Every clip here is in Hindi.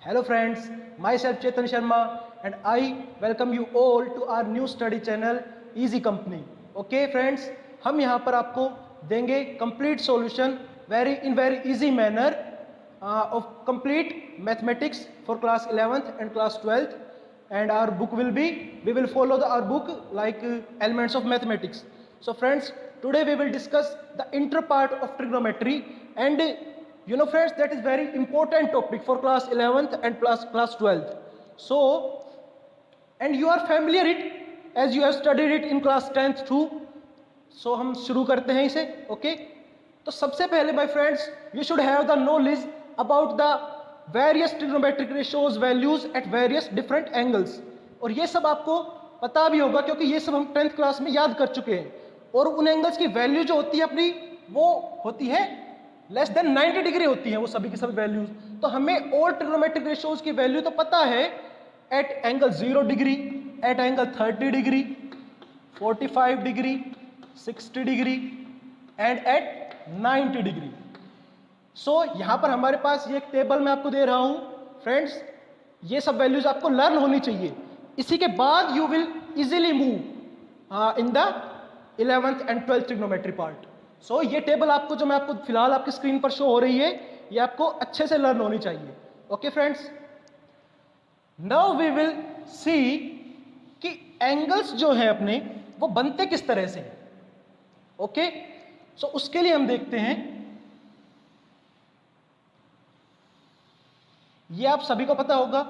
Hello friends, myself Chetan Sharma and I welcome you all to our new study channel Easy Company. Okay friends, हम यहाँ पर आपको देंगे complete solution in very easy manner of complete mathematics for class 11th and class 12th, and our book will be, we will follow our book like elements of mathematics. So friends, today we will discuss the inter part of trigonometry, and you know friends, that is very important topic for class 11th and class 12th. So, and you are familiar it as you have studied it in class 10th too. So हम शुरू करते हैं इसे. ओके तो सबसे पहले my friends, you should have the knowledge about the various trigonometric ratios values at various different angles. और ये सब आपको पता भी होगा क्योंकि ये सब हम 10th क्लास में याद कर चुके हैं. और उन एंगल्स की वैल्यू जो होती है अपनी, वो होती है लेस देन 90 डिग्री होती है वो सभी की सभी वैल्यूज. तो हमें ऑल ट्रिग्नोमेट्रिक रेशियोज की वैल्यू तो पता है at angle 0 degree, at angle 30 degree, 45 degree, 60 degree and at 90 degree. So यहां पर हमारे पास ये एक टेबल मैं आपको दे रहा हूं फ्रेंड्स. ये सब वैल्यूज आपको लर्न होनी चाहिए. इसी के बाद you will easily move in the 11th and 12th trigonometry part. So ये टेबल आपको जो मैं आपको फिलहाल आपकी स्क्रीन पर शो हो रही है, ये आपको अच्छे से लर्न होनी चाहिए. Okay friends, now we will see कि एंगल्स जो है अपने वो बनते किस तरह से. ओके सो उसके लिए हम देखते हैं, ये आप सभी को पता होगा,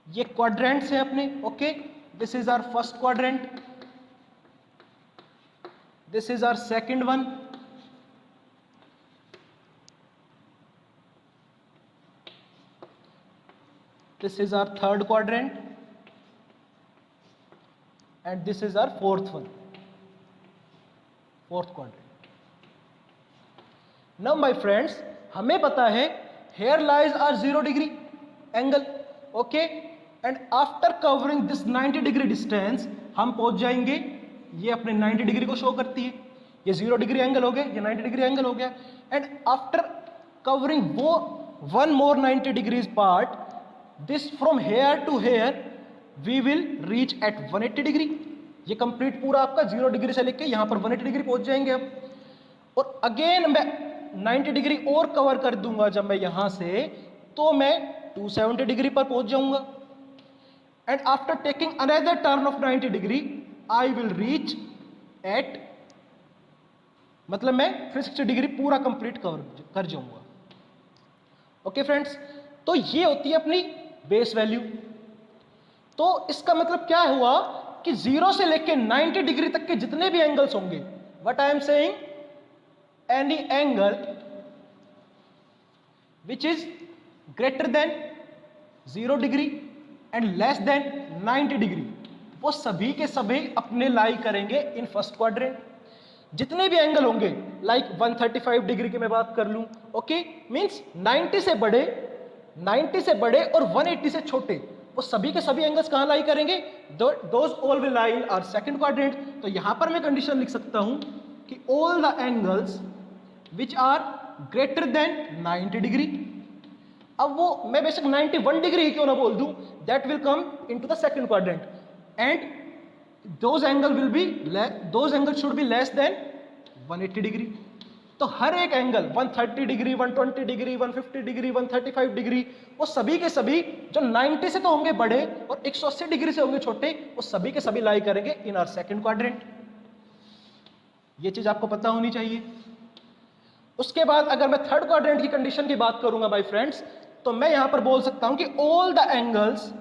ये क्वाड्रेंट्स हैं अपने. Okay, this is our first quadrant, this is our second one, this is our third quadrant, and this is our fourth quadrant. Now my friends, हमें पता है here lies our 0 degree angle. Okay, and after covering this 90 degree distance हम पहुंच जाएंगे, ये अपने 90 डिग्री को शो करती है. ये 0 डिग्री एंगल हो गया, ये 90 डिग्री एंगल हो गया. एंड आफ्टर कवरिंग वो one more 90 degrees part, this from here to here we will reach at 180 degree. ये कंप्लीट पूरा आपका 0 डिग्री से लेके यहां पर 180 डिग्री पहुंच जाएंगे हम. और अगेन मैं 90 डिग्री और कवर कर दूंगा जब मैं यहां से, तो मैं 270 डिग्री पर पहुंच जाऊंगा. And after taking another turn off 90 degree I will reach at, मतलब मैं 360 डिग्री पूरा कंप्लीट कर जाऊंगा. ओके फ्रेंड्स, तो ये होती है अपनी बेस वैल्यू. तो इसका मतलब क्या हुआ कि 0 से लेके 90 डिग्री तक के जितने भी एंगल्स होंगे, what I am saying, any angle which is greater than 0 degree and less than 90 degree, वो सभी के सभी अपने लाई करेंगे इन फर्स्ट क्वाड्रेंट. जितने भी एंगल होंगे, लाइक 135 डिग्री की मैं बात कर लूं, ओके, मींस 90 से बड़े और 180 से छोटे, वो सभी के सभी एंगल्स कहां लाई करेंगे, those all will lie in our second quadrant. तो यहां पर मैं कंडीशन लिख सकता हूं कि all the angles which are greater than 90 degree. अब वो मैं बेशक 91 डिग्री ही क्यों ना बोल दूं, that will come into the second quadrant. And those angles should be less than 180 degree. तो हर एक angle 130 degree, 120 degree, 150 degree, 135 degree, वो सभी के सभी जो 90 से तो होंगे बड़े और 180 डिग्री से होंगे छोटे, वो सभी के सभी लाई करेंगे इन आवर सेकंड क्वाड्रेंट. ये चीज आपको पता होनी चाहिए. उसके बाद अगर मैं थर्ड क्वाड्रेंट की कंडीशन की बात करूंगा माय फ्रेंड्स, तो मैं यहां पर बोल सकता हूं कि all the angles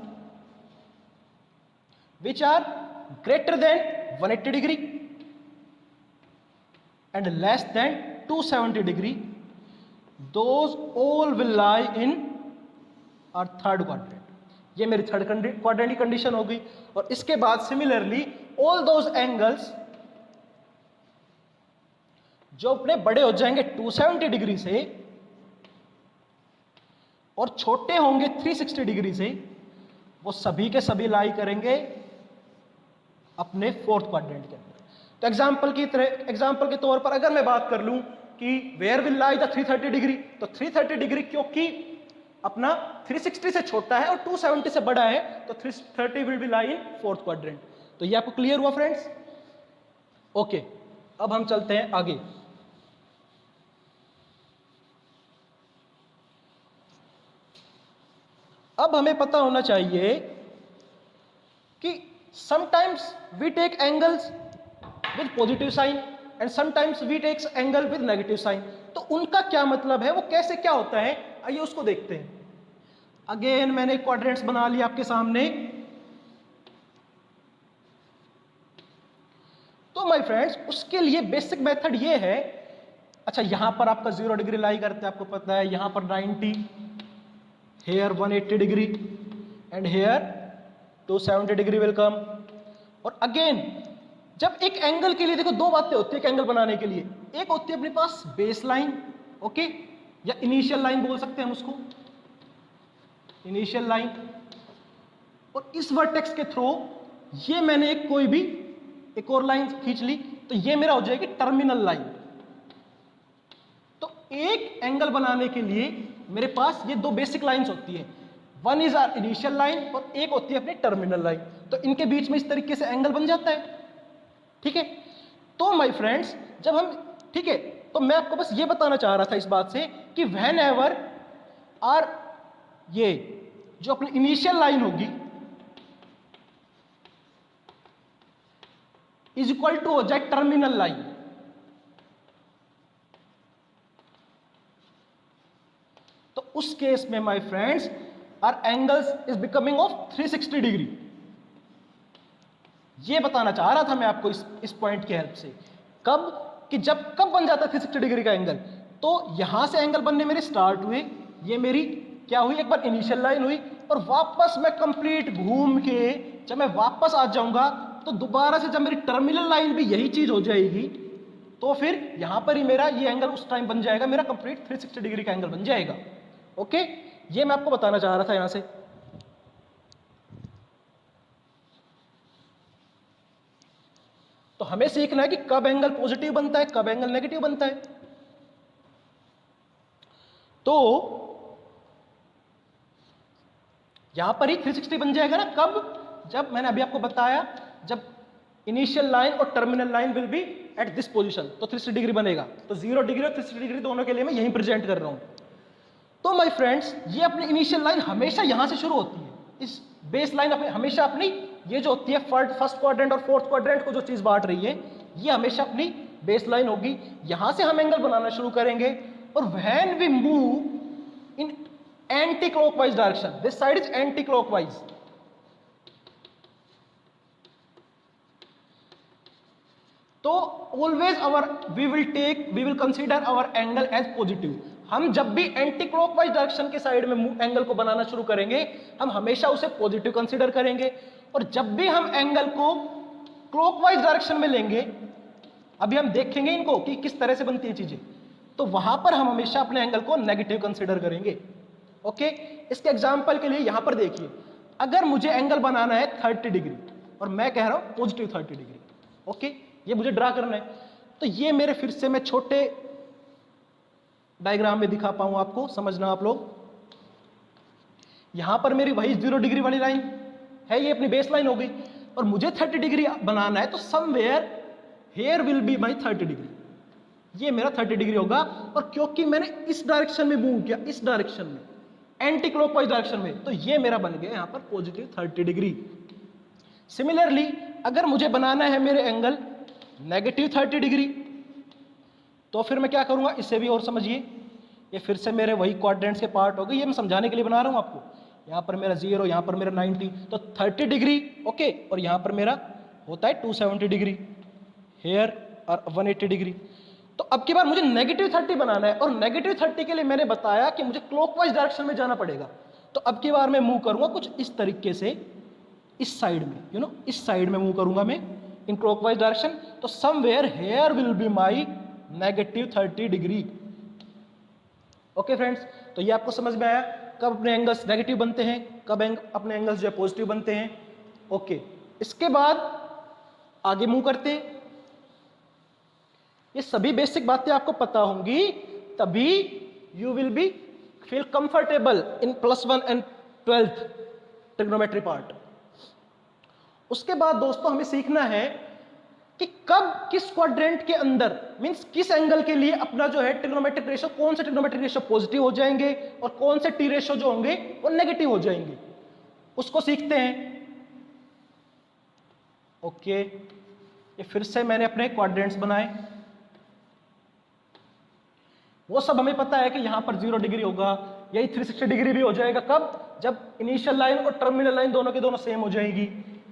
which are greater than 180 degree and less than 270 degree, those all will lie in our third quadrant. ये मेरी थर्ड क्वाड्रेंट की कंडीशन हो गई. और इसके बाद सिमिलरली all those angles जो अपने बड़े हो जाएंगे 270 डिग्री से और छोटे होंगे 360 डिग्री से, वो सभी के सभी लाई करेंगे अपने फोर्थ क्वाड्रेंट के अंदर. तो एग्जांपल के तौर पर अगर मैं बात कर लूं कि where will lie the 330 degree, तो 330 डिग्री क्योंकि अपना 360 से छोटा है और 270 से बड़ा है, तो 330 will be lie in fourth quadrant. तो ये आपको क्लियर हुआ फ्रेंड्स? ओके, अब हम चलते हैं आगे। अब हमें पता होना चाहिए कि sometimes we take angles with positive sign and sometimes we takes angle with negative sign. तो उनका क्या मतलब है, वो कैसे क्या होता है, आइए उसको देखते हैं। अगेन मैंने क्वाड्रेंट्स बना लिया आपके सामने। तो माय फ्रेंड्स, उसके लिए बेसिक मेथड ये है, अच्छा यहां पर आपका 0 डिग्री लाई करते हैं, आपको पता है, यहां पर 90, here 180 degree and here 270 degree will come. और अगेन जब एक एंगल के लिए देखो दो बातें होती है एक एंगल बनाने के लिए, एक होती है अपने पास बेस लाइन, ओके, या इनिशियल लाइन बोल सकते हैं हम उसको, इनिशियल लाइन, और इस वर्टेक्स के थ्रू ये मैंने कोई भी एक और लाइन खींच ली, तो ये मेरा हो जाएगी टर्मिनल लाइन। तो एक एंगल बनाने के लिए मेरे पास ये दो बेसिक लाइंस होती है, one is our initial line और एक होती है अपनी टर्मिनल लाइन। तो इनके बीच में इस तरीके से एंगल बन जाता है, ठीक है। तो माय फ्रेंड्स, जब हम, ठीक है, तो मैं आपको बस ये बताना चाह रहा था इस बात से कि व्हेन एवर आर ये जो अपनी इनिशियल लाइन होगी इज इक्वल टू हो जाए टर्मिनल लाइन, तो उस केस में my friends our angles is becoming of 360 degree. ये बताना चाह रहा था मैं आपको इस पॉइंट की हेल्प से, कब कि जब कब बन जाता है 360 डिग्री का एंगल, तो यहां से एंगल बनने मेरे स्टार्ट हुए, ये मेरी क्या हुई, एक बार इनिशियल लाइन हुई, और वापस मैं कंप्लीट घूम के जब मैं वापस आ जाऊंगा तो दोबारा से जब मेरी टर्मिनल लाइन भी यही चीज हो जाएगी, तो फिर यहां पर ही मेरा ये एंगल उस टाइम बन जाएगा, मेरा कंप्लीट 360 डिग्री का एंगल बन जाएगा। ओके, ये मैं आपको बताना चाह रहा था यहां से। तो हमें सीखना है कि कब एंगल पॉजिटिव बनता है, कब एंगल नेगेटिव बनता है। तो यहां पर ही 360 बन जाएगा ना, कब, जब मैंने अभी आपको बताया, जब इनिशियल लाइन और terminal line will be at this position, तो 360 डिग्री बनेगा। तो 0 डिग्री और 360 डिग्री दोनों के लिए मैं यही प्रेजेंट कर रहा हूं। तो माय फ्रेंड्स, ये अपनी इनिशियल लाइन हमेशा यहां से शुरू होती है, इस बेस लाइन हमेशा अपनी ये जो होती है फर्स्ट क्वाड्रेंट और फोर्थ क्वाड्रेंट को जो चीज बांट रही है, ये हमेशा अपनी बेस लाइन होगी, यहां से हम एंगल बनाना शुरू करेंगे। और when we move in anti clockwise direction, this side is anti clockwise, तो always we will consider our angle as positive. हम जब भी एंटी क्लॉकवाइज डायरेक्शन के साइड में एंगल को बनाना शुरू करेंगे, हम हमेशा उसे पॉजिटिव कंसीडर करेंगे, और जब भी हम एंगल को क्लॉकवाइज डायरेक्शन में लेंगे, अभी हम देखेंगे इनको कि किस तरह से बनती है चीजें, तो वहां पर हम हमेशा अपने एंगल को नेगेटिव कंसीडर करेंगे। ओके, इसके एग्जांपल के लिए यहां पर देखिए, अगर मुझे एंगल बनाना है 30 डिग्री और मैं कह रहा हूं पॉजिटिव 30 डिग्री, ओके, ये मुझे ड्रा करना है, तो ये मेरे फिर से मैं छोटे डायग्राम में दिखा पाऊं आपको, समझना आप लोग। यहां पर मेरी वही 0 डिग्री वाली लाइन है, ये अपनी बेस लाइन हो गई, और मुझे 30 डिग्री बनाना है, तो somewhere here will be my 30 degree, ये मेरा 30 डिग्री होगा। और क्योंकि मैंने इस डायरेक्शन में मूव किया, इस डायरेक्शन में, एंटी क्लॉकवाइज डायरेक्शन में, तो ये मेरा बन गया यहां पर पॉजिटिव 30 डिग्री। सिमिलरली अगर मुझे बनाना है मेरे एंगल नेगेटिव 30 डिग्री, तो फिर मैं क्या करूंगा, इसे भी और समझिए, ये फिर से मेरे वही क्वाड्रेंट्स के पार्ट हो गए, ये मैं समझाने के लिए बना रहा हूं आपको। यहां पर मेरा 0, यहां पर मेरा 90, तो 30 डिग्री, ओके, और यहां पर मेरा होता है 270 डिग्री हेयर और 180 डिग्री। तो अब की बार मुझे नेगेटिव 30 बनाना है, और नेगेटिव 30 के लिए मैंने बताया कि मुझे क्लॉकवाइज डायरेक्शन में जाना पड़ेगा। तो अब की बार मैं मूव करूंगा कुछ इस तरीके से, इस साइड में, इस साइड में मूव करूंगा मैं इन क्लॉकवाइज डायरेक्शन, तो somewhere here will be my negative 30 degree. Okay friends, तो ये आपको समझ में आया कब अपने एंगल्स नेगेटिव बनते हैं, कब अपने एंगल्स जो है पॉजिटिव बनते हैं। ओके, इसके बाद आगे मूव करते हैं। ये सभी बेसिक बातें आपको पता होंगी, तभी you will be feel comfortable in +1 and 12th trigonometry part. उसके बाद दोस्तों हमें सीखना है कि कब किस क्वाड्रेंट के अंदर मींस किस एंगल के लिए अपना जो है ट्रिग्नोमेट्रिक रेशियो, कौन से ट्रिग्नोमेट्रिक रेशियो पॉजिटिव हो जाएंगे और कौन से टी रेशियो जो होंगे वो नेगेटिव हो जाएंगे, उसको सीखते हैं। ओके, ये फिर से मैंने अपने क्वाड्रेंट्स बनाए। वो सब हमें पता है कि यहां पर 0 डिग्री होगा, यही 360 डिग्री भी हो जाएगा। कब? जब इनिशियल लाइन और टर्मिनल लाइन दोनों के दोनों सेम हो जाएगी।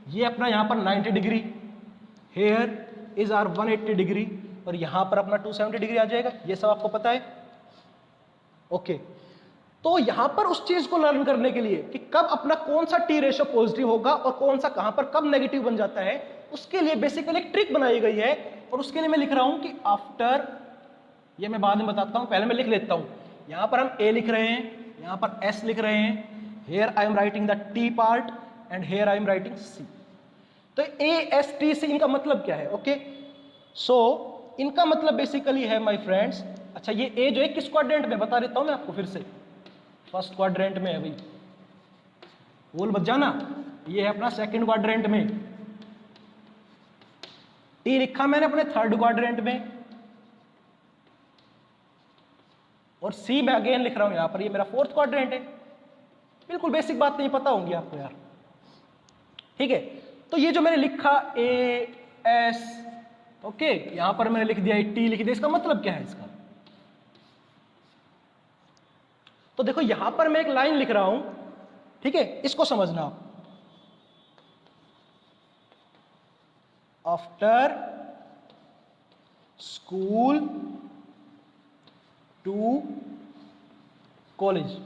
ये अपना यहां पर 90 degree, here is our 180 degree, और यहां पर अपना 270 डिग्री आ जाएगा। ये सब आपको पता है। ओके, तो यहां पर उस चीज को लर्न करने के लिए कि कब अपना कौन सा टी रेशियो पॉजिटिव होगा और कौन सा कहां पर कब नेगेटिव बन जाता है, उसके लिए बेसिकली एक ट्रिक बनाई गई है। और उसके लिए मैं लिख रहा हूं कि आफ्टर, ये मैं बाद में बताता हूं, पहले मैं लिख लेता हूं। यहां पर हम ए लिख रहे हैं, यहां पर एस लिख रहे हैं, here I am writing the T part and here I am writing C. तो ए एस टी सी इनका मतलब क्या है? ओके, सो इनका मतलब बेसिकली है माय फ्रेंड्स, अच्छा ये ए जो है किस क्वाड्रेंट में बता देता हूं मैं आपको फिर से, फर्स्ट क्वाड्रेंट में है भाई, बोल मत जाना। ये है अपना सेकंड क्वाड्रेंट में, टी लिखा मैंने अपने थर्ड क्वाड्रेंट में, और सी मैं अगेन लिख रहा हूं यहां पर, ये मेरा फोर्थ क्वाड्रेंट है। बिल्कुल बेसिक बात नहीं पता होंगी आपको यार, ठीक है। तो ये जो मैंने लिखा ए एस, ओके, यहां पर मैंने लिख दिया टी लिख दिया, इसका मतलब क्या है इसका? तो देखो यहां पर मैं एक लाइन लिख रहा हूं, ठीक है, इसको समझना आप। आफ्टर स्कूल टू कॉलेज,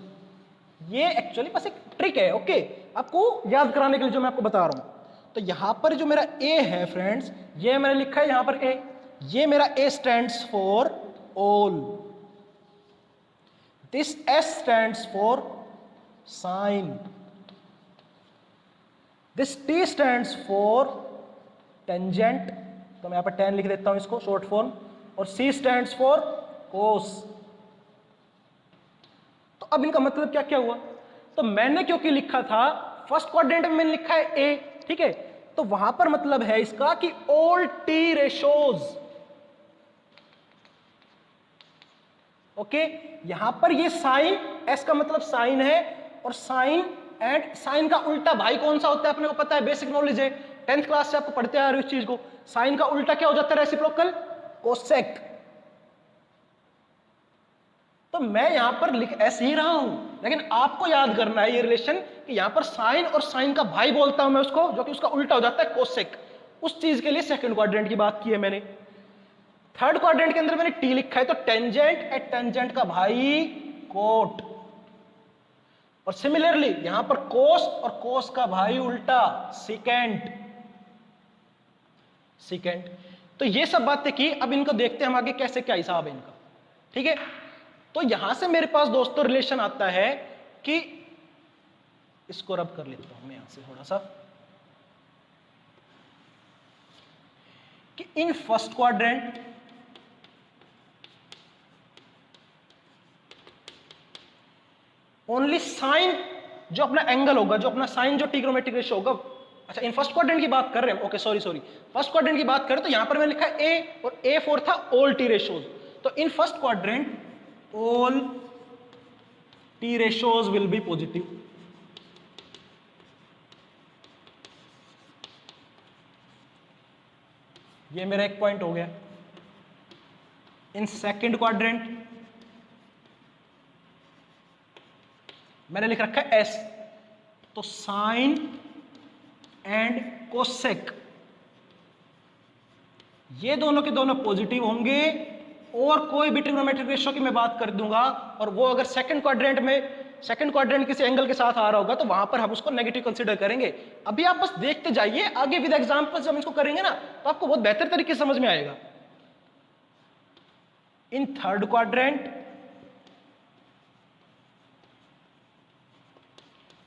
ये एक्चुअली बस एक ट्रिक है, ओके, आपको याद कराने के लिए जो मैं आपको बता रहा हूं। तो यहां पर जो मेरा ए है फ्रेंड्स, ये मैंने लिखा है यहां पर ए, ये मेरा A stands for all, this S stands for sine, this T stands for tangent, तो मैं यहां पर टेन लिख देता हूं इसको शॉर्ट फॉर्म, और सी स्टैंड्स फॉर कोस। तो अब इनका मतलब क्या क्या हुआ? तो मैंने क्योंकि लिखा था फर्स्ट क्वाड्रेंट में, मैंने लिखा है ए, ठीक है, तो वहां पर मतलब है इसका कि ऑल टी रेशोज, ओके, यहां पर ये साइन, एस का मतलब साइन है, और साइन एंड साइन का उल्टा भाई कौन सा होता है अपने को पता है, बेसिक नॉलेज है, 10th क्लास से आपको पढ़ते आ रहे हो इस चीज को। साइन का उल्टा क्या हो जाता है? Reciprocal, cosec. तो मैं यहां पर लिख ऐसे ही रहा हूं, लेकिन आपको याद करना है ये रिलेशन कि यहां पर साइन और साइन का भाई बोलता हूं मैं उसको, जो कि उसका उल्टा हो जाता है कोसेक। उस चीज के लिए सेकंड क्वाड्रेंट की बात की है मैंने। थर्ड क्वाड्रेंट के अंदर मैंने टी लिखा है, तो टेंजेंट एट टेंजेंट का भाई कोट, और सिमिलरली यहां पर कोस और कोस का भाई उल्टा सिकेंट, सिकेंट। तो ये सब बातें की, अब इनको देखते हैं हम आगे कैसे क्या हिसाब है इनका, ठीक है। तो यहां से मेरे पास दोस्तों रिलेशन आता है कि इसको रब कर लेता हूं मैं यहां से थोड़ा सा, कि in first quadrant only sine, जो अपना एंगल होगा, जो अपना साइन, जो ट्रिग्नोमेट्रिक रेशियो होगा, अच्छा इन फर्स्ट क्वाड्रेंट की बात कर रहे हैं, ओके सॉरी फर्स्ट क्वाड्रेंट की बात करें तो यहां पर मैंने लिखा है ए, और ए फोर था ऑल टी रेशियोज। तो इन first quadrant all t ratios will be positive, ये मेरा एक पॉइंट हो गया। इन सेकंड क्वाड्रेंट मैंने लिख रखा है एस, तो साइन एंड कोसेक ये दोनों के दोनों पॉजिटिव होंगे, और कोई भी ट्रिग्नोमेट्रिक रेशियो की मैं बात कर दूंगा, और वो अगर सेकंड क्वाड्रेंट किसी एंगल के साथ आ रहा होगा तो वहां पर हम उसको नेगेटिव कंसीडर करेंगे। अभी आप बस देखते जाइए, आगे विद एग्जांपल्स हम इसको करेंगे ना तो आपको बहुत बेहतर तरीके से समझ में आएगा। इन थर्ड क्वाड्रेंट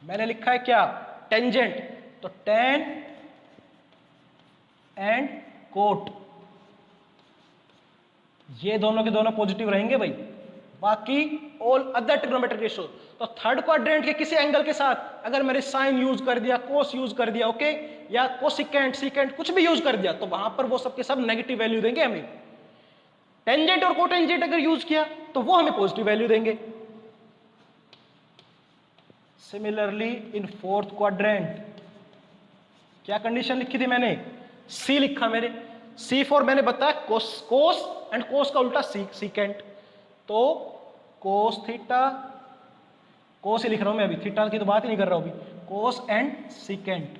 मैंने लिखा है क्या? टेंजेंट, तो टेन एंड कोट, ये दोनों के दोनों पॉजिटिव रहेंगे भाई, बाकी ऑल अदर ट्रिग्नोमेट्रिक रेशियो। तो थर्ड क्वाड्रेंट के किसी एंगल के साथ अगर मैंने साइन यूज कर दिया, कोस यूज कर दिया, ओके, या कोसिकेंट, सीकेंट कुछ भी यूज कर दिया, तो वहां पर वो सबके सब नेगेटिव वैल्यू देंगे हमें। टेंजेंट और कोटेंजेंट अगर यूज किया तो वो हमें पॉजिटिव वैल्यू देंगे। सिमिलरली इन फोर्थ क्वाड्रेंट क्या कंडीशन लिखी थी मैंने, सी लिखा मैंने, सी फॉर मैंने बताया कोस एंड कोस का उल्टा सीकेंट, तो कोस थीटा, कोस ही लिख रहा हूं मैं अभी, थीटा की तो बात ही नहीं कर रहा हूं अभी, कोस एंड सीकेंट,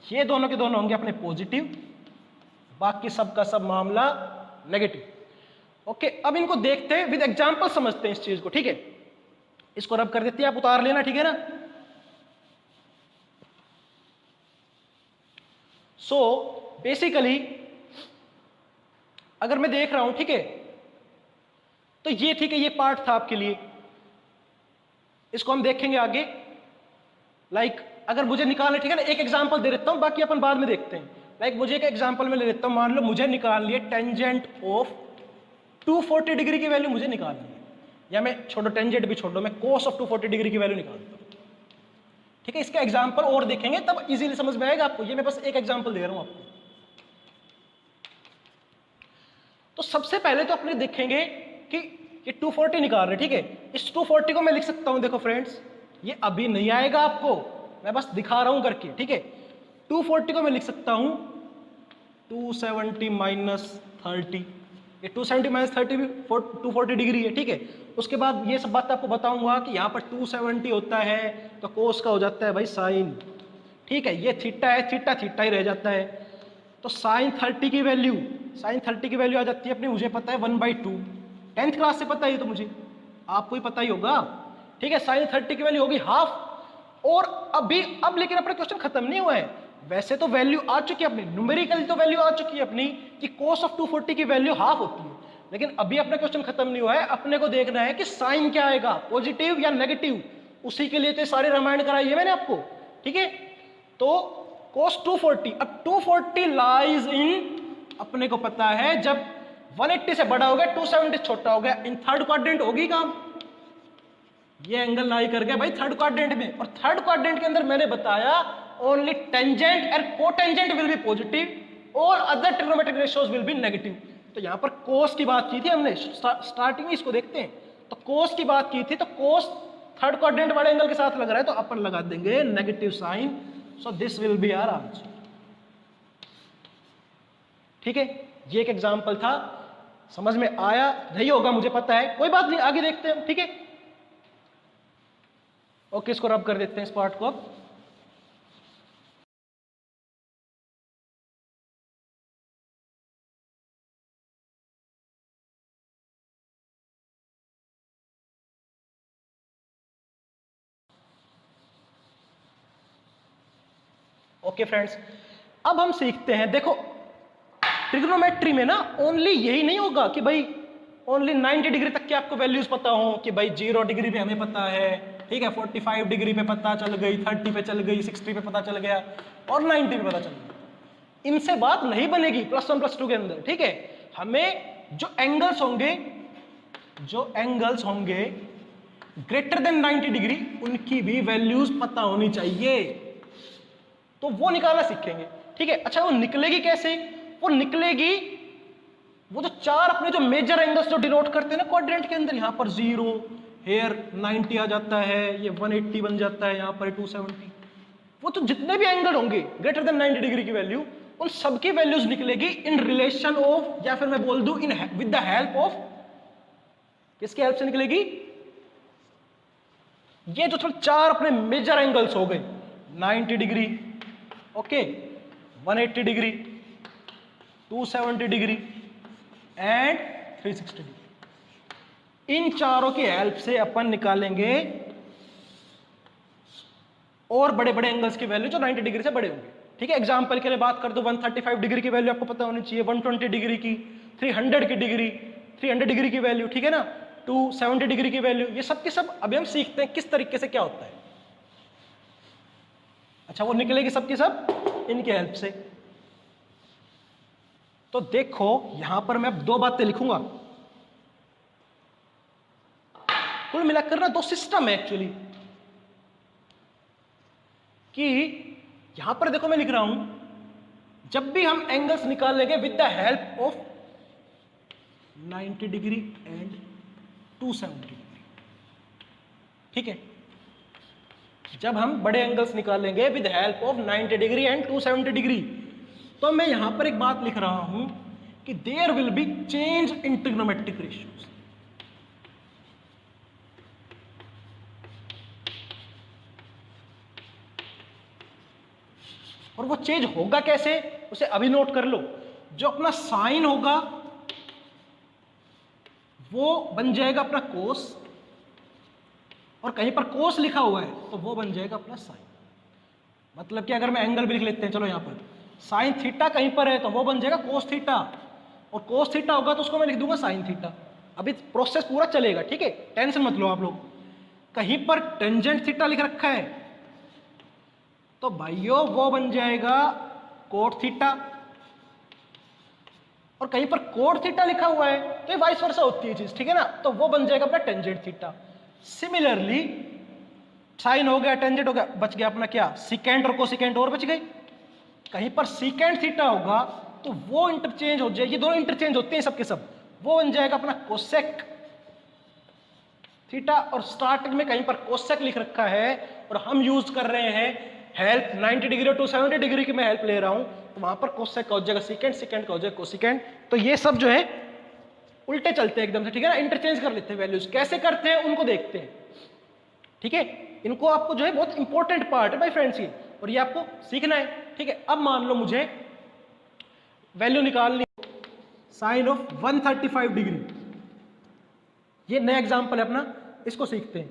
ये दोनों के दोनों होंगे अपने पॉजिटिव, बाकी सबका सब मामला नेगेटिव। ओके, अब इनको देखते हैं, विद एग्जांपल समझते हैं इस चीज को, ठीक है। इसको रब कर देते हैं, आप उतार लेना, ठीक है ना। सो बेसिकली अगर मैं देख रहा हूं, ठीक है, तो ये ठीक है, ये पार्ट था आपके लिए, इसको हम देखेंगे आगे। लाइक अगर मुझे निकालना, ठीक है ना, एक एग्जांपल दे देता हूं, बाकी अपन बाद में देखते हैं। लाइक मुझे एक एग्जांपल में ले लेता हूं, मान लो मुझे निकालनी है टेंजेंट ऑफ 240 डिग्री की वैल्यू मुझे निकालनी है, या मैं छोड़ो टेंजेंट भी छोड़ दो, मैं कोस ऑफ 240 डिग्री की वैल्यू निकालता हूं, ठीक है। इसका एग्जांपल और देखेंगे तब इजीली समझ में आएगा आपको, ये मैं बस एक एग्जांपल दे रहा हूं आपको। तो सबसे पहले तो अपने देखेंगे कि ये 240 निकाल रहे, ठीक है। इस 240 को मैं लिख सकता हूं, देखो फ्रेंड्स, ये अभी नहीं आएगा आपको, मैं बस दिखा रहा हूं करके, ठीक है। 240 को मैं लिख सकता हूं 270 माइनस 30, ये 270 माइनस 30 भी 240 डिग्री है, ठीक है। उसके बाद ये सब बात आपको बताऊंगा कि यहाँ पर 270 होता है तो कोस का हो जाता है भाई साइन, ठीक है। ये थीटा है, थीटा थीटा ही रह जाता है, तो साइन 30 की वैल्यू, साइन 30 की वैल्यू आ जाती है अपनी, मुझे पता है 1/2, 10th क्लास से पता है, तो मुझे आपको ही पता ही होगा, ठीक है। साइन 30 की वैल्यू होगी हाफ, और अब लेकिन अपना क्वेश्चन खत्म नहीं हुआ है, वैसे तो वैल्यू आ चुकी है अपनी, न्यूमेरिकल तो वैल्यू आ चुकी है अपनी कि कोस ऑफ 240 की वैल्यू हाफ होती है, लेकिन अभी अपना क्वेश्चन खत्म नहीं हुआ है, अपने को देखना है कि साइन क्या आएगा, पॉजिटिव या नेगेटिव, उसी के लिए तो सारे रामायण कराई है मैंने आपको, ठीक है। तो कोस 240, अब 240 लाइज इन, अपने को पता है जब 180 से बड़ा हो गया 270 छोटा हो गया, इन थर्ड क्वाड्रेंट होगी काम, ये एंगल लाई कर गया भाई थर्ड क्वाड्रेंट में, और थर्ड क्वाड्रेंट के अंदर मैंने बताया only tangent and cotangent will be positive, all other trigonometric ratios will be negative. तो यहां पर कोस की बात की थी हमने स्टार्टिंग में, इसको देखते हैं, तो कोस की बात की थी, तो कोस थर्ड क्वाड्रेंट वाले एंगल के साथ लग रहा है, तो अपन लगा देंगे negative sign, so this will be our answer, ठीक है। ये एक एग्जांपल था, समझ में आया नहीं होगा मुझे पता है, कोई बात नहीं, आगे देखते हैं, ठीक है। ओके, इसको रब कर देते हैं इस पार्ट को अब। ओके फ्रेंड्स, अब हम सीखते हैं, देखो ट्रिग्नोमेट्री में ना ओनली यही नहीं होगा कि भाई ओनली 90 डिग्री तक के आपको वैल्यूज पता हो, कि भाई 0 डिग्री पे हमें पता है, ठीक है, 45 डिग्री पे पता चल गई, 30 पे चल गई, 60 पे पता चल गया, और 90 पे पता चल गया, इनसे बात नहीं बनेगी +1 +2 के अंदर, ठीक है। हमें जो एंगल्स होंगे ग्रेटर देन 90 डिग्री, उनकी भी वैल्यूज पता होनी चाहिए, तो वो निकालना सीखेंगे, ठीक है। अच्छा, वो निकलेगी कैसे, वो निकलेगी, वो जो चार अपने जो मेजर एंगल्स जो डिनोट करते हैं ना क्वाड्रेंट के अंदर, यहां पर 0, हेयर 90 आ जाता है, ये 180 बन जाता है, यहां पर 270, वो तो जितने भी एंगल होंगे ग्रेटर देन 90 डिग्री की वैल्यू, उन सबकी वैल्यूज निकलेगी इन रिलेशन ऑफ, या फिर मैं बोल दूं in with the help of, किसकी हेल्प से निकलेगी, ये जो चार अपने मेजर एंगल्स हो गए, 90 degree, okay, 180 degree, 270 degree and 360 degree, इन चारों की हेल्प से अपन निकालेंगे और बड़े बड़े एंगल्स की वैल्यू जो 90 डिग्री से बड़े होंगे, ठीक है। एग्जांपल के लिए बात कर दो, 135 डिग्री की वैल्यू आपको पता होनी चाहिए, 120 डिग्री की, 300 की डिग्री, 300 डिग्री की वैल्यू, ठीक है ना, 270 डिग्री की वैल्यू, ये सब के सब अभी हम सीखते हैं किस तरीके से क्या होता है। अच्छा, वो निकलेगी सब की सब इनके हेल्प से। तो देखो यहां पर मैं दो बातें लिखूंगा, कुल मिलाकर ना दो सिस्टम है एक्चुअली, कि यहां पर देखो मैं लिख रहा हूं, जब भी हम एंगल्स निकालेंगे with the help of 90 degree and 270 degree, ठीक है, जब हम बड़े एंगल्स निकालेंगे with help of 90 degree and 270 degree, तो मैं यहां पर एक बात लिख रहा हूं कि there will be change in trigonometric ratios. और वो चेंज होगा कैसे, उसे अभी नोट कर लो। जो अपना साइन होगा वो बन जाएगा अपना कोस, और कहीं पर कोस लिखा हुआ है तो वो बन जाएगा अपना साइन। मतलब कि अगर मैं एंगल भी लिख लेते हैं, चलो यहां पर साइन थीटा कहीं पर है तो वो बन जाएगा कोस थीटा, और कोस थीटा होगा तो उसको मैं लिख दूंगा साइन थीटा। अभी प्रोसेस पूरा चलेगा, ठीक है, टेंशन मत लो आप लोग। कहीं पर टेंजेंट थीटा लिख रखा है तो भाइयों वो बन जाएगा कोट थीटा, और कहीं पर कोट थीटा लिखा हुआ है तो ये वाइस वर्सा होती है चीज, ठीक है ना, तो वो बन जाएगा अपना टेंजेंट थीटा। सिमिलरली साइन हो गया, टेंजेंट हो गया, बच गया अपना क्या, सिकेंट और कोसिकेंट और बच गई। कहीं पर सिकेंट थीटा होगा तो वो इंटरचेंज हो जाएगी, दोनों इंटरचेंज होते हैं सबके सब, वो बन जाएगा अपना कोसेक थीटा। और स्टार्टिंग में कहीं पर कोसेक लिख रखा है और हम यूज कर रहे हैं हेल्प 90 डिग्री और 270 डिग्री की मैं हेल्प ले रहा हूं, तो वहां पर कोसेक का हो जाएगा सिकेंट, सिकेंट का हो जाएगा कोसिकेंट। तो ये सब जो है उल्टे चलते हैं एकदम से, ठीक है ना, इंटरचेंज कर लेते हैं वैल्यूज। कैसे करते हैं उनको देखते हैं, ठीक है, इनको आपको जो है बहुत इंपॉर्टेंट पार्ट है भाई फ्रेंड्स ये, और ये आपको सीखना है, ठीक है। अब मान लो मुझे वैल्यू निकालनी साइन ऑफ 135 डिग्री, ये नया एग्जांपल है अपना, इसको सीखते हैं।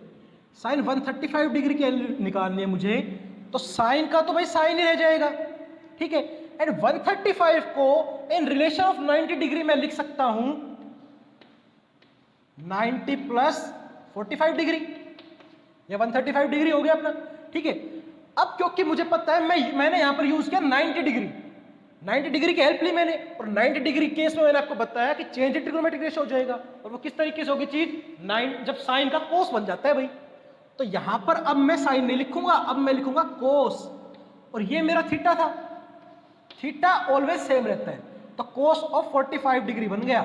साइन 135 डिग्री की निकालनी है मुझे, तो साइन का तो भाई साइन ही रह जाएगा, ठीक है, एंड 135 को इन रिलेशन ऑफ 90 डिग्री में लिख सकता हूं 90 प्लस 45 डिग्री, ये 135 डिग्री हो गया अपना, ठीक है। अब क्योंकि मुझे पता है मैंने यहां पर यूज किया 90 डिग्री, 90 डिग्री की हेल्प ली मैंने, और 90 डिग्री केस में मैंने आपको बताया कि चेंज इन ट्रिग्नोमेट्रिक रेशियो हो जाएगा, और वो किस तरीके से होगी चीज, 9 जब साइन का कोस बन जाता है भाई, तो यहां पर अब मैं साइन नहीं लिखूंगा, अब मैं लिखूंगा कोस, और ये मेरा थीटा था, थीटा ऑलवेज सेम रहता है, तो कोस ऑफ 45 डिग्री बन गया।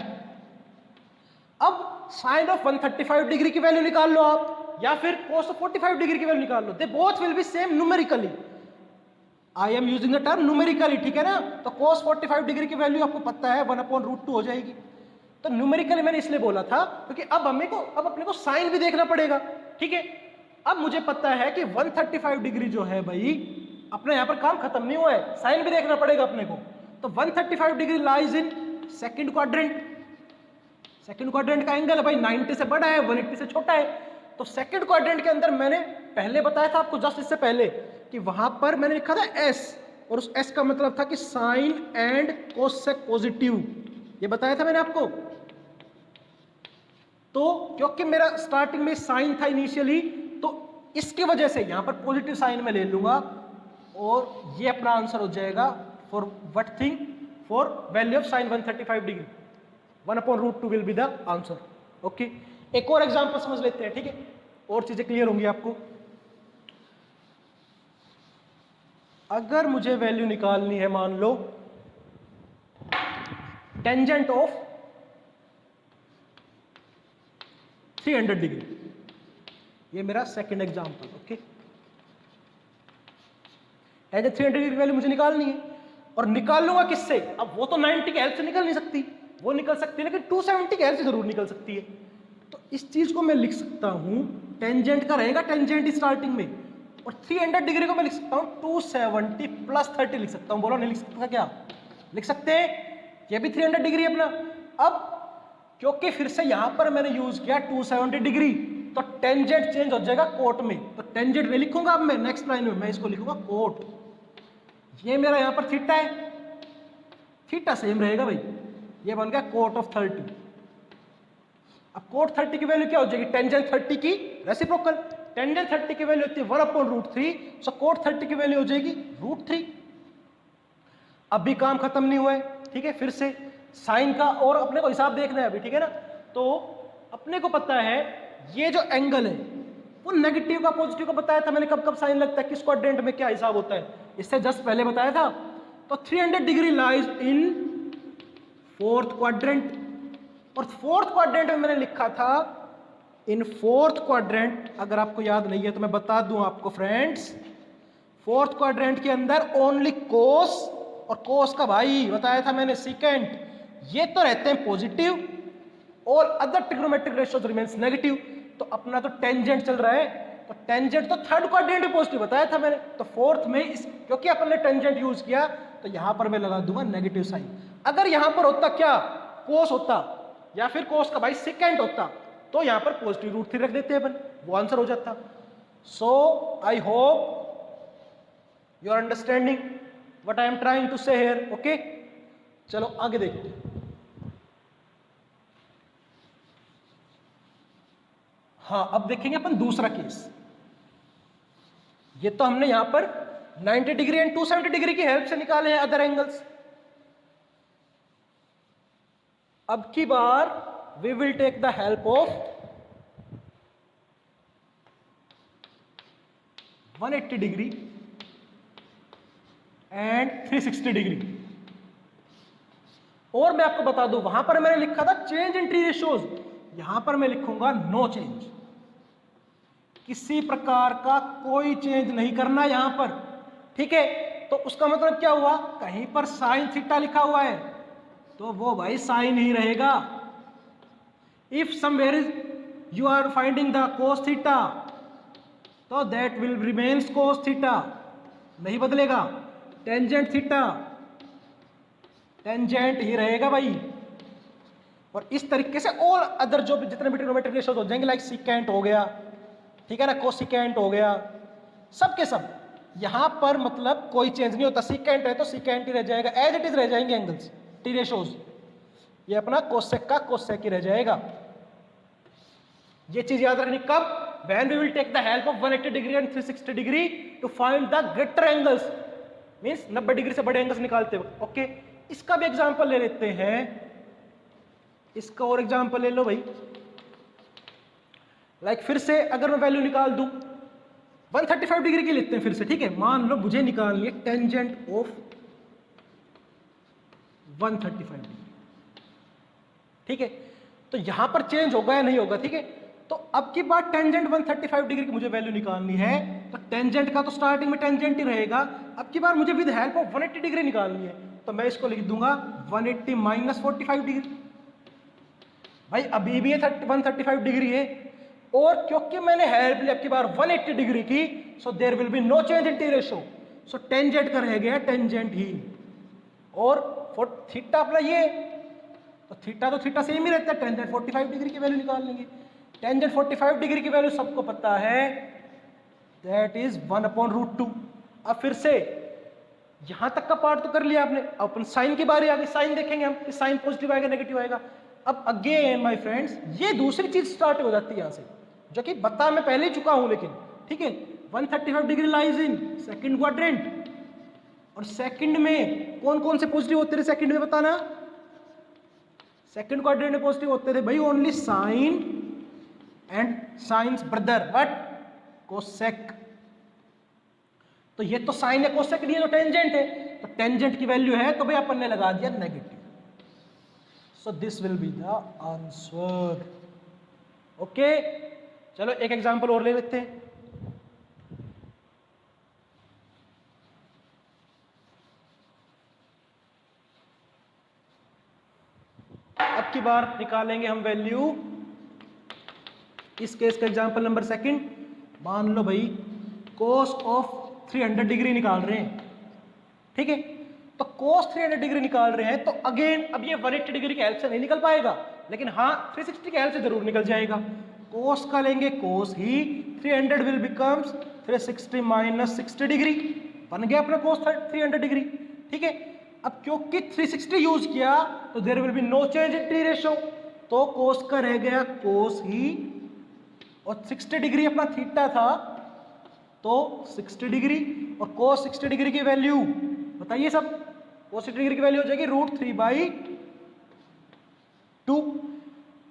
अब साइन ऑफ 135 डिग्री की वैल्यू निकाल लो आप, या फिर कोस ऑफ 45 डिग्री की वैल्यू निकाल लो, they both will be same numerically, I am using the term numerically, ठीक है ना। तो कोस 45 डिग्री की वैल्यू आपको पता है 1/√2 हो जाएगी। तो न्यूमेरिकली मैंने इसलिए बोला था क्योंकि अब अपने को साइन भी देखना पड़ेगा, ठीक है। अब मुझे पता है कि 135 डिग्री जो है भाई अपने यहां पर काम खत्म नहीं हुआ है, साइन भी देखना पड़ेगा अपने को। तो 135 degree lies in second quadrant, second quadrant का एंगल है भाई 90 से बड़ा है, 180 से छोटा है। तो सेकंड क्वाड्रेंट के अंदर मैंने पहले बताया था आपको जस्ट इससे पहले कि वहां पर मैंने लिखा था एस, और उस एस का मतलब था कि साइन एंड कोसेक पॉजिटिव, ये बताया था मैंने आपको। तो क्योंकि मेरा स्टार्टिंग में साइन था इनिशियली, तो इसकी वजह से यहां पर पॉजिटिव साइन में ले लूंगा, और ये अपना आंसर हो जाएगा for what thing, for value of sine 135 degree 1/√2 will be the answer. Okay, एक और एग्जांपल समझ लेते हैं, ठीक है, और चीजें क्लियर होंगी आपको। अगर मुझे वैल्यू निकालनी है, मान लो टेंजेंट ऑफ 300 डिग्री, ये मेरा second example, okay. Tangent 300 degree की वैल्यू मुझे निकालनी है, और निकालूंगा किससे, अब वो तो 90 की हेल्प से निकल नहीं सकती, वो निकल सकती है लेकिन 270 की हेल्प से जरूर निकल सकती है। तो इस चीज को मैं लिख सकता हूं, टेंजेंट का रहेगा टेंजेंट स्टार्टिंग में, और 300 डिग्री को मैं लिख सकता हूं 270 प्लस 30 लिख सकता हूं। बोलो नहीं लिख सकता क्या, लिख सकते हैं, ये भी 300 डिग्री अपना। अब क्योंकि फिर से यहां पर मैंने यूज किया 270 डिग्री, तो टेंजेंट चेंज हो जाएगा कोट में, तो टेंजेंट में लिखूंगा अब मैं नेक्स्ट लाइन में, मैं इसको लिखूंगा कोट। ये मेरा यहां पर थीटा है, थीटा सेम रहेगा भाई, ये बन गया कोट ऑफ 30। अब कोट 30 की वैल्यू क्या हो जाएगी, टेंजेंट 30 की रेसिप्रोकल, टेंजेंट 30 की वैल्यू होती है 1/√3, सो कोट 30 की वैल्यू हो जाएगी √3। अब भी काम खत्म नहीं हुआ है, ठीक है, फिर से साइन का और अपने को हिसाब देखना है अभी, ठीक है ना। तो अपने को पता है ये जो एंगल है वो नेगेटिव का पॉजिटिव का बताया था मैंने, कब कब साइन लगता है, किस क्वाड्रेंट में क्या हिसाब होता है, इससे जस्ट पहले बताया था। तो 300 degree lies in fourth quadrant, और फोर्थ क्वाड्रेंट में मैंने लिखा था इन फोर्थ क्वाड्रेंट, अगर आपको याद नहीं है तो मैं बता दूं आपको फ्रेंड्स, फोर्थ क्वाड्रेंट के अंदर ओनली कोस, और कोस का भाई बताया था मैंने सीकेंट, ये तो रहते हैं पॉजिटिव, और other trigonometric ratios remains negative. तो अपना तो टेंजेंट चल रहा है, तो टेंजेंट तो थर्ड क्वाड्रेंट में पॉजिटिव बताया था मैंने, तो फोर्थ में इस क्योंकि अपन ने टेंजेंट यूज किया तो यहां पर मैं लगा दूंगा नेगेटिव साइन। अगर यहां पर होता क्या, कोस होता या फिर कोस का भाई सेकेंड होता तो यहां पर पॉजिटिव रूट 3 रख देते हैं अपन, वो आंसर हो जाता। So I hope you are understanding what I am trying to say here. Okay, चलो आगे देखते हैं। हाँ, अब देखेंगे अपन दूसरा केस। ये तो हमने यहां पर 90 डिग्री एंड 270 डिग्री की हेल्प से निकाले हैं अदर एंगल्स। अब की बार we will take the help of 180 degree and 360 degree. और मैं आपको बता दूं, वहां पर मैंने लिखा था चेंज इन ट्री रेशियोज, यहां पर मैं लिखूंगा नो चेंज, किसी प्रकार का कोई चेंज नहीं करना यहां पर, ठीक है। तो उसका मतलब क्या हुआ, कहीं पर साइन थीटा लिखा हुआ है तो वो भाई साइन ही रहेगा। If somewhere is you are finding the cos theta तो that will remains cos theta, नहीं बदलेगा। टेंजेंट थीटा टेंजेंट ही रहेगा भाई। और इस तरीके से ऑल अदर जो जितने भी ट्रिग्नोमेट्रिक रेशियोज हो जाएंगे, लाइक सिकेंट हो गया, ठीक है ना, कोसिकेंट हो गया, सब के सब यहां पर मतलब कोई चेंज नहीं होता। सिकेंट है तो सिकेंट ही रह जाएगा, एज इट इज रह जाएंगे एंगल्स टी रेशियोज। ये अपना कोसेक का कोसेक ही रह जाएगा। ये चीज याद रखनी कब, when we will take the help of 180 degree and 360 degree to find the greater angles, means 90 degree से बड़े एंगल्स निकालते वक्त। ओके, इसका भी एग्जांपल ले लेते हैं, इसका और एग्जांपल ले लो भाई। लाइक फिर से अगर मैं वैल्यू निकाल दूं 135 डिग्री की लेते हैं फिर से, ठीक है। मान लो मुझे निकालनी है टेंजेंट ऑफ 135 डिग्री, ठीक है। तो यहां पर चेंज होगा या नहीं होगा, ठीक है। तो अब की बात टेंजेंट 135 डिग्री की मुझे वैल्यू निकालनी है, तो टेंजेंट का तो स्टार्टिंग में टेंजेंट ही रहेगा। अब की बार मुझे विद हेल्प ऑफ 180 डिग्री निकालनी है, तो मैं इसको लिख दूंगा 180 माइनस 45 डिग्री। भाई अभी भी 135 डिग्री है, और क्योंकि मैंने हेल्प ली अब की बार 180 डिग्री की, so there will be no change in T ratio, सो टेंजेंट का रह गया टेंजेंट ही। और थीटा अपना ये, तो थीटा सेम ही रहता है, टेंजेंट 45 डिग्री की वैल्यू निकाल लेंगे। टेंजेंट 45 डिग्री की वैल्यू सबको पता है, दैट इज 1/√2। अब फिर से यहां तक का पार्ट तो कर लिया आपने, अपन साइन की बारी आ गई। साइन देखेंगे हम कि साइन पॉजिटिव आएगा नेगेटिव आएगा। अब अगेन माय फ्रेंड्स ये दूसरी चीज स्टार्ट हो जाती है यहां से, जो कि बता मैं पहले ही चुका हूं, लेकिन ठीक है। 135 degree lies in second quadrant, और सेकंड में कौन कौन से पॉजिटिव होते थे सेकंड में बताना। सेकंड क्वाड्रेंट में पॉजिटिव होते थे भाई only sine and science brother, but cosec. तो ये तो साइन है कोसेक नहीं है, तो टेंजेंट है, तो टेंजेंट की वैल्यू है तो भाई अपन ने लगा दिया negative. So this will be the answer. Okay, चलो एक एग्जांपल और ले लेते हैं। अब की बार निकालेंगे हम वैल्यू, इस केस का एग्जांपल नंबर सेकंड। मान लो भाई कोस ऑफ 300 डिग्री निकाल रहे हैं, ठीक है। तो कोस 300 डिग्री निकाल रहे हैं, तो अगेन अब ये 180 डिग्री की हेल्प से नहीं निकल पाएगा, लेकिन हाँ 360 की हेल्प से जरूर निकल जाएगा। कोस का लेंगे कोस ही, 300 विल बिकम्स 360 माइनस 60 डिग्री, बन गया अपना कोस 300 डिग्री, ठीक है। अब क्योंकि 360 यूज किया तो there will be no change in T ratio, तो कोस का रह गया कोस ही, और 60 डिग्री अपना थीटा था तो 60 डिग्री, और कोस 60 डिग्री की वैल्यू बताइए सब। कोस 60 डिग्री की वैल्यू हो जाएगी √3/2।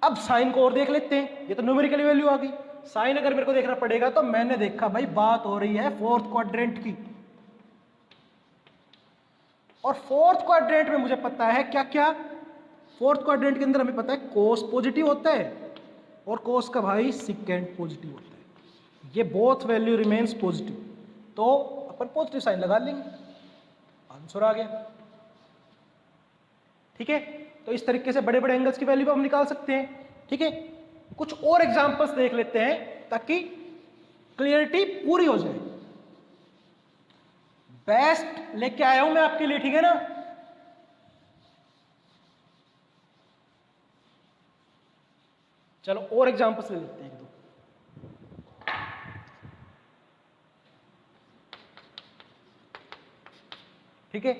अब साइन को और देख लेते हैं, ये तो न्यूमेरिकल वैल्यू आ गई। साइन अगर मेरे को देखना पड़ेगा तो मैंने देखा भाई बात हो रही है फोर्थ क्वाड्रेंट की, और फोर्थ क्वाड्रेंट में मुझे पता है क्या क्या, फोर्थ क्वाड्रेंट के अंदर हमें पता है कोस पॉजिटिव होता है और कोस का भाई सिकेंड पॉजिटिव होता है, ये बोथ वैल्यू रिमेन्स पॉजिटिव, तो अपन पॉजिटिव साइन लगा लेंगे, आंसर आ गया। ठीक है, तो इस तरीके से बड़े बड़े एंगल्स की वैल्यू हम निकाल सकते हैं। ठीक है, कुछ और एग्जांपल्स देख लेते हैं ताकि क्लियरिटी पूरी हो जाए। बेस्ट लेके आया हूं मैं आपके लिए, ठीक है ना। चलो और एग्जांपल्स ले लेते हैं एक दो। ठीक है,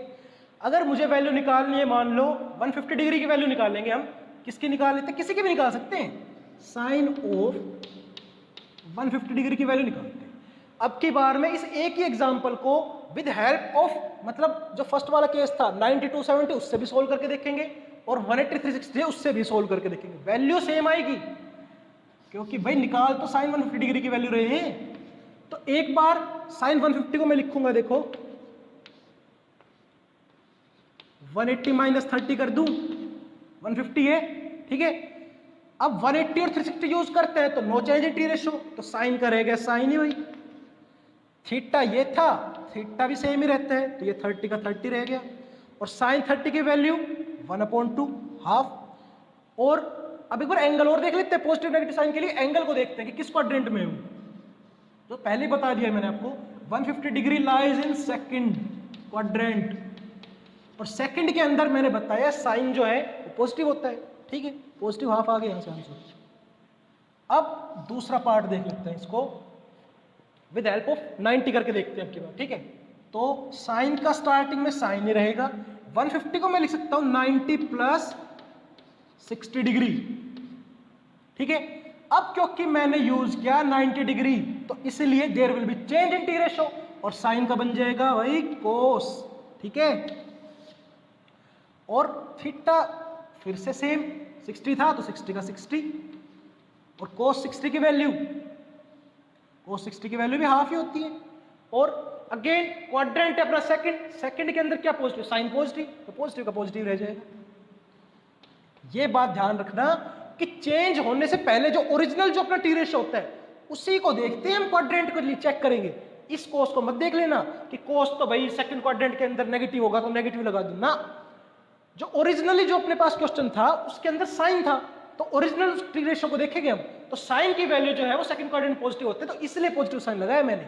अगर मुझे वैल्यू निकालनी है, मान लो 150 डिग्री की वैल्यू निकालेंगे हम, किसकी निकाल लेते हैं, किसी की भी निकाल सकते हैं, साइन ऑफ 150 डिग्री की वैल्यू निकालते हैं। अब की बार में इस एक ही एग्जांपल को विद हेल्प ऑफ, मतलब जो फर्स्ट वाला केस था 90 270 उससे भी सोल्व करके देखेंगे, और 180 360 उससे भी सोल्व करके देखेंगे, वैल्यू सेम आएगी, क्योंकि भाई निकाल तो साइन 150 डिग्री की वैल्यू रहे हैं। तो एक बार साइन 150 को मैं लिखूंगा, देखो 180 माइनस 30 कर दूं, 150 है। ठीक है, अब 180 और 360 यूज करते हैं तो no change in T ratio, तो साइन का रह गया साइन ही वही, थीटा ये था, थीटा भी सेम ही रहता है, तो ये 30 का 30 रह गया, और साइन 30 की वैल्यू 1/2 हाफ। और अब एक बार एंगल और देख लेते हैं पॉजिटिव नेगेटिव साइन के लिए, एंगल को देखते हैं कि किस क्वाड्रेंट में हूं, जो पहले बता दिया मैंने आपको 150 degree lies in second quadrant, और सेकंड के अंदर मैंने बताया साइन जो है वो पॉजिटिव होता है। ठीक है, पॉजिटिव हाफ आ गया यहां से आंसर। अब दूसरा पार्ट देख लेते हैं, इसको विद हेल्प ऑफ 90 करके देखते हैं आपकी बात। ठीक है, तो साइन का स्टार्टिंग में साइन ही रहेगा, 150 को मैं लिख सकता हूं 90 प्लस 60 डिग्री। ठीक है, अब क्योंकि मैंने यूज किया 90 डिग्री तो इसलिए there will be change in T ratio, और साइन का बन जाएगा वही कोस। ठीक है, और थीटा फिर से सेम 60 था तो 60 का 60, और कोस 60 की वैल्यू, कोस 60 की वैल्यू भी हाफ ही होती है, और अगेन क्वाड्रेंट है अपना सेकंड, सेकंड के अंदर क्या पॉजिटिव, साइन पॉजिटिव, तो पॉजिटिव का पॉजिटिव रह जाएगा। ये बात ध्यान रखना कि चेंज होने से पहले जो ओरिजिनल जो अपना टी रेशो होता है उसी को देखते हैं हम, क्वाड्रेंट को चेक करेंगे, इस कोस को मत देख लेना कि कोस तो भाई सेकंड क्वाड्रेंट के अंदर नेगेटिव होगा तो नेगेटिव लगा दो ना। जो ओरिजिनली जो अपने पास क्वेश्चन था उसके अंदर साइन था, तो ओरिजिनल टी रेशो को देखेंगे हम, तो साइन की वैल्यू जो है वो सेकंड क्वाड्रेंट पॉजिटिव होते हैं, तो इसलिए पॉजिटिव साइन लगाया मैंने।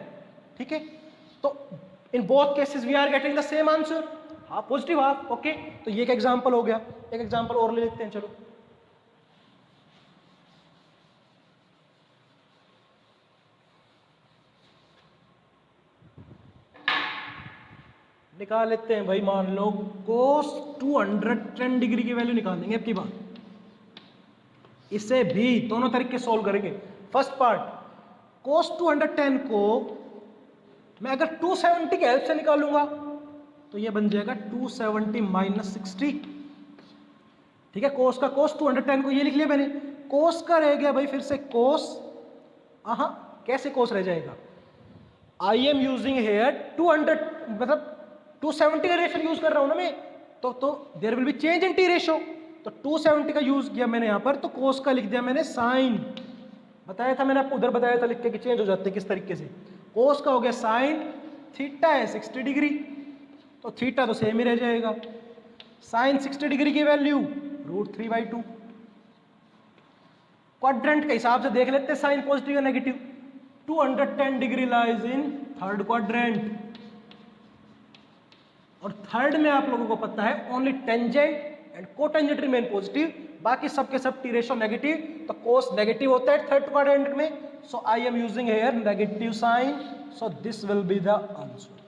ठीक है, तो in both cases we are getting the same answer, half positive half. Okay, तो ये एक एग्जांपल हो गया, एक एग्जांपल और ले लेते हैं। चलो निकाल लेते हैं भाई, मान लो cos 210 डिग्री की वैल्यू निकालेंगे अब की बार, इसे भी दोनों तरीके सोल्व करेंगे। फर्स्ट पार्ट cos 210 को मैं अगर 270 की हेल्प से निकालूंगा तो ये बन जाएगा 270 माइनस 60। ठीक है, cos का cos 210 को ये लिख लिया मैंने, cos का रह गया भाई फिर से cos, कैसे cos रह जाएगा, आई एम यूजिंग हेयर 200, मतलब 270 का रेशो यूज कर रहा हूं ना मैं, तो there will be change in T ratio, तो 270 का यूज किया मैंने यहां पर, तो कोस का लिख दिया मैंने साइन, बताया था मैंने आपको, उधर बताया था लिख के कि चेंज हो जाते हैं किस तरीके से। कोस का हो गया साइन, थीटा है 60 डिग्री, तो थीटा तो सेम ही रह जाएगा, साइन 60 डिग्री की वैल्यू √3/2। क्वाड्रेंट के हिसाब से देख लेते हैं साइन पॉजिटिव या negative, 210 degree lies in third quadrant, और थर्ड में आप लोगों को पता है only tangent and cotangent remain positive, बाकी सबके सब टी रेशो नेगेटिव, तो कोस नेगेटिव होता है थर्ड क्वाड्रेंट में, so I am using here negative sign, so this will be the answer.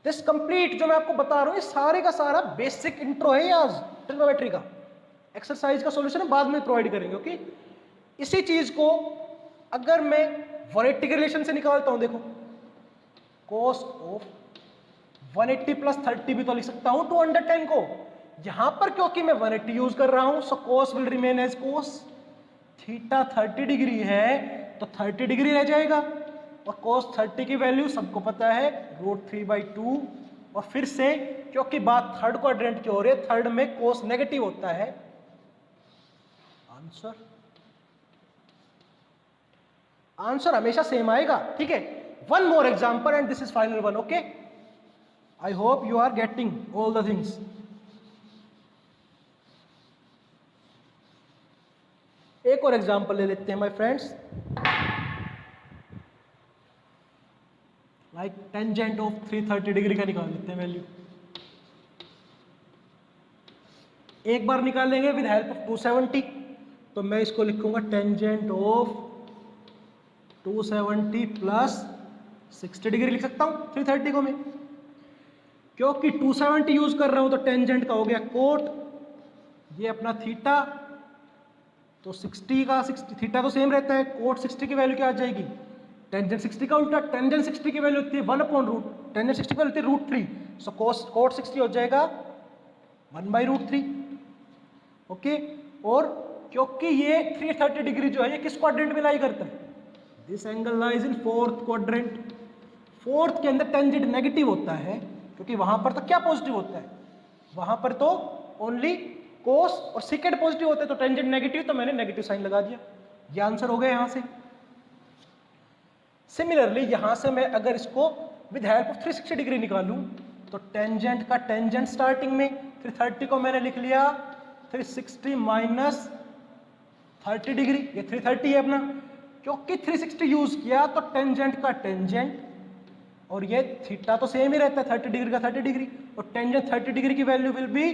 This complete जो मैं आपको बता रहा हूं ये सारे का सारा बेसिक इंट्रो है आज ट्रिग्नोमेट्री का, एक्सरसाइज का सॉल्यूशन बाद में प्रोवाइड करेंगे। ओके, इसी चीज को अगर मैं 180 के रिलेशन से निकालता हूं, देखो कोस ऑफ 180 प्लस 30 भी तो लिख सकता हूं 210 को, यहां पर क्योंकि मैं 180 यूज कर रहा हूं, so cos will remain as cos, theta 30 degree है तो 30 डिग्री रह जाएगा, और cos 30 की वैल्यू सबको पता है √3/2। और फिर से क्योंकि बात थर्ड क्वाड्रेंट की हो रही है, थर्ड में cos नेगेटिव होता है, आंसर हमेशा सेम आएगा, ठीक है। One more example and this is final one, okay. I hope you are getting all the things. एक और एग्जांपल ले लेते हैं my friends, like tangent of 330 degree का निकाल लेते हैं वैल्यू। एक बार निकालेंगे विद हेल्प ऑफ 270, तो मैं इसको लिखूंगा टेंजेंट ऑफ 270 प्लस 60 डिग्री लिख सकता हूं 330 को मैं, क्योंकि 270 यूज कर रहा हूं तो टेंजेंट का हो गया कोट, ये अपना थीटा, तो 60 का 60 थीटा तो सेम रहता है, कोट 60 की वैल्यू क्या आ जाएगी, टेंजेंट 60 का उल्टा, टेंजेंट 60 की वैल्यू होती है 1/√, टेंजेंट 60 की वैल्यू होती है √3, सो कोट 60 हो जाएगा 1/√3, ओके। और क्योंकि ये 330 डिग्री जो है ये किस क्वाड्रेंट में लाई करता है, this angle lies in fourth quadrant. Fourth के अंदर टेंजेंट नेगेटिव होता है, क्योंकि वहां पर तो क्या पॉजिटिव होता है, वहां पर तो ओनली कोस और सेकेंड पॉजिटिव होता है, तो टेंजेंट नेगेटिव, तो मैंने नेगेटिव साइन लगा दिया, ये आंसर हो गया यहां से। सिमिलरली यहां से मैं अगर इसको विद हेल्प ऑफ 360 डिग्री निकालूं, तो टेंजेंट का टेंजेंट स्टार्टिंग में 330 को मैंने लिख लिया 360 माइनस 30 डिग्री, ये 330 है अपना, क्योंकि 360 यूज किया तो टेंजेंट का टेंजेंट, और ये थीटा तो सेम ही रहता है 30 डिग्री का 30 डिग्री, और टेंजेंट 30 डिग्री की वैल्यू विल बी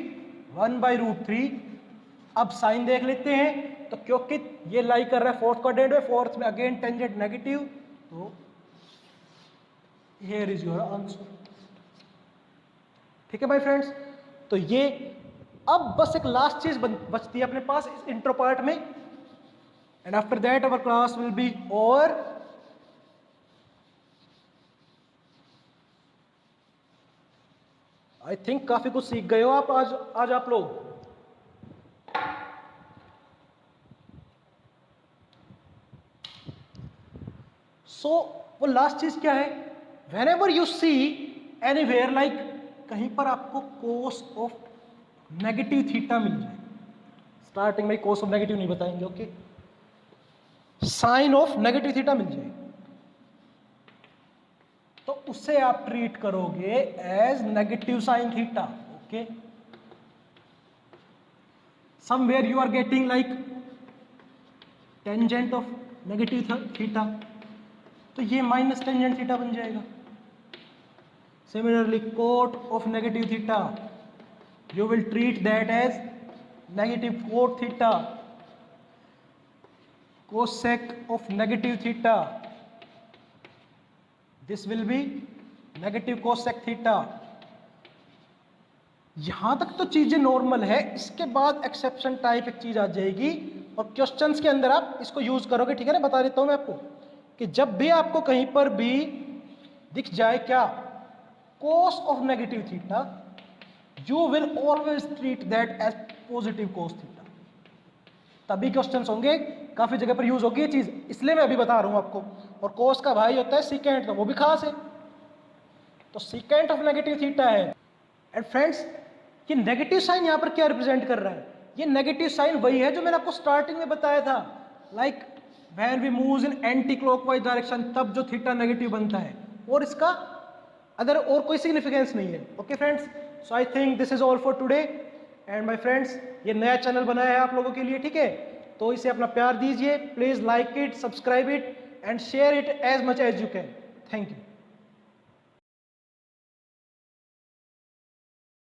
1/√3। अब साइन देख लेते हैं, तो क्योंकि ये लाई कर रहा है फोर्थ क्वाड्रेंट में, फोर्थ में अगेन टेंजेंट नेगेटिव, तो हियर इज योर आंसर, ठीक है माय फ्रेंड्स। तो ये अब बस एक लास्ट चीज बचती है अपने पास इस इंट्रो पार्ट में, and after that our class will be over. I think काफी कुछ सीख गए हो आप आज आप लोग। सो वो लास्ट चीज क्या है, whenever you see anywhere like कहीं पर आपको कोस ऑफ नेगेटिव थीटा मिल जाए, स्टार्टिंग में कोस ऑफ नेगेटिव नहीं बताएंगे, okay, sine of negative theta मिल जाए, तो उसे आप ट्रीट करोगे as negative sine theta, okay. Somewhere you are getting like tangent of negative theta, तो ये माइनस टेंजेंट थीटा बन जाएगा। Similarly cot of negative theta, you will treat that as negative cot theta, cosec of negative theta, this will be negative cosec theta। यहां तक तो चीजें नॉर्मल है, इसके बाद एक्सेप्शन टाइप एक चीज आ जाएगी, और क्वेश्चंस के अंदर आप इसको यूज करोगे, ठीक है ना। बता देता हूं मैं आपको कि जब भी आपको कहीं पर भी दिख जाए क्या cos of negative theta, you will always treat that as positive cos theta, तभी क्वेश्चंस होंगे, काफी जगह पर यूज होगी ये चीज, इसलिए मैं अभी बता रहा हूं आपको। और cos का भाई होता है सीकेंट, तो वो भी खास है, तो सीकेंट ऑफ नेगेटिव थीटा है। एंड फ्रेंड्स, ये नेगेटिव साइन यहां पर क्या रिप्रेजेंट कर रहा है, ये नेगेटिव साइन वही है जो मैंने आपको स्टार्टिंग में बताया था, like when we move in anti clockwise direction, तब जो थीटा नेगेटिव बनता है, और इसका अदर और कोई सिग्निफिकेंस नहीं है, okay friends. So I think this is all for today. And my friends, ये नया चैनल बनाया है आप लोगों के लिए, ठीक है, तो इसे अपना प्यार दीजिए, please like it, subscribe it and share it as much as you can. Thank you.